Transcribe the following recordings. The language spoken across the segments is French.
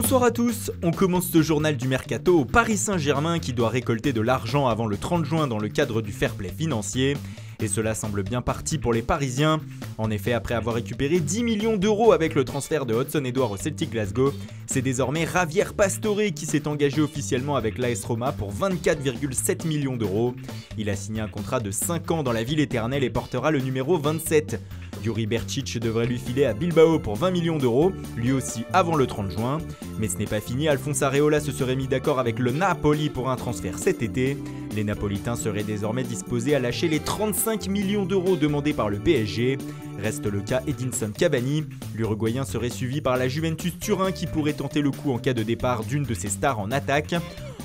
Bonsoir à tous, on commence ce journal du Mercato au Paris Saint-Germain qui doit récolter de l'argent avant le 30 juin dans le cadre du fair play financier. Et cela semble bien parti pour les Parisiens. En effet, après avoir récupéré 10 millions d'euros avec le transfert de Hudson-Odoi au Celtic Glasgow, c'est désormais Javier Pastore qui s'est engagé officiellement avec l'AS Roma pour 24,7 millions d'euros. Il a signé un contrat de 5 ans dans la ville éternelle et portera le numéro 27. Yuri Berčić devrait lui filer à Bilbao pour 20 millions d'euros, lui aussi avant le 30 juin. Mais ce n'est pas fini, Alphonse Areola se serait mis d'accord avec le Napoli pour un transfert cet été. Les Napolitains seraient désormais disposés à lâcher les 35 millions d'euros demandés par le PSG. Reste le cas Edinson Cavani. L'Uruguayen serait suivi par la Juventus Turin qui pourrait tenter le coup en cas de départ d'une de ses stars en attaque.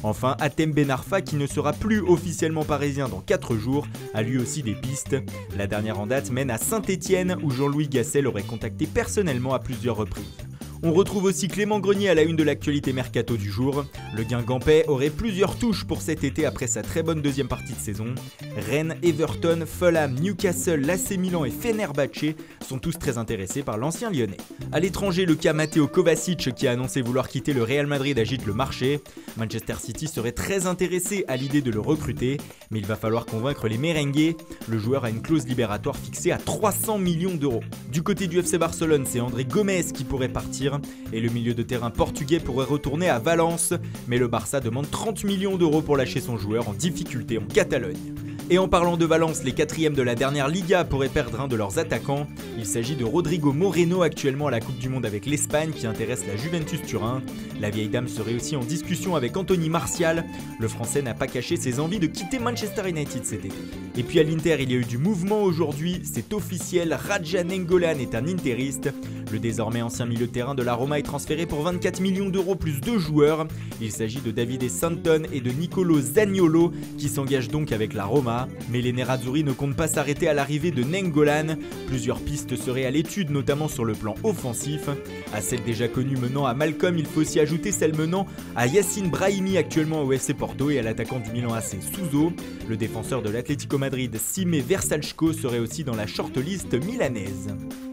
Enfin, Hatem Ben Arfa, qui ne sera plus officiellement parisien dans 4 jours, a lui aussi des pistes. La dernière en date mène à Saint-Etienne où Jean-Louis Gasset l'aurait contacté personnellement à plusieurs reprises. On retrouve aussi Clément Grenier à la une de l'actualité mercato du jour. Le Guingampais aurait plusieurs touches pour cet été après sa très bonne deuxième partie de saison. Rennes, Everton, Fulham, Newcastle, l'AC Milan et Fenerbahçe sont tous très intéressés par l'ancien lyonnais. À l'étranger, le cas Mateo Kovacic qui a annoncé vouloir quitter le Real Madrid agite le marché. Manchester City serait très intéressé à l'idée de le recruter, mais il va falloir convaincre les merengues. Le joueur a une clause libératoire fixée à 300 millions d'euros. Du côté du FC Barcelone, c'est André Gomes qui pourrait partir. Et le milieu de terrain portugais pourrait retourner à Valence, mais le Barça demande 30 millions d'euros pour lâcher son joueur en difficulté en Catalogne. Et en parlant de Valence, les 4e de la dernière Liga pourraient perdre un de leurs attaquants. Il s'agit de Rodrigo Moreno, actuellement à la Coupe du Monde avec l'Espagne, qui intéresse la Juventus Turin. La vieille dame serait aussi en discussion avec Anthony Martial. Le Français n'a pas caché ses envies de quitter Manchester United cet été. Et puis à l'Inter, il y a eu du mouvement aujourd'hui, c'est officiel, Radja Nainggolan est un interiste. Le désormais ancien milieu de terrain de la Roma est transféré pour 24 millions d'euros plus 2 joueurs. Il s'agit de Davide Santon et de Nicolo Zaniolo qui s'engagent donc avec la Roma. Mais les Nerazzurri ne comptent pas s'arrêter à l'arrivée de Nainggolan. Plusieurs pistes seraient à l'étude, notamment sur le plan offensif. À celle déjà connue menant à Malcolm, il faut aussi ajouter celle menant à Yacine Brahimi actuellement au FC Porto et à l'attaquant du Milan AC Suso. Le défenseur de l'Atlético Madrid, Sime Versalchko, serait aussi dans la shortlist milanaise.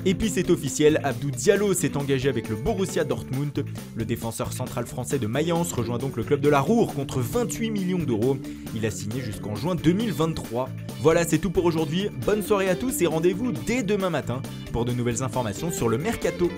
Et puis c'est officiel, Abdou Diallo s'est engagé avec le Borussia Dortmund. Le défenseur central français de Mayence rejoint donc le club de la Ruhr contre 28 millions d'euros. Il a signé jusqu'en juin 2023. Voilà, c'est tout pour aujourd'hui. Bonne soirée à tous et rendez-vous dès demain matin pour de nouvelles informations sur le Mercato.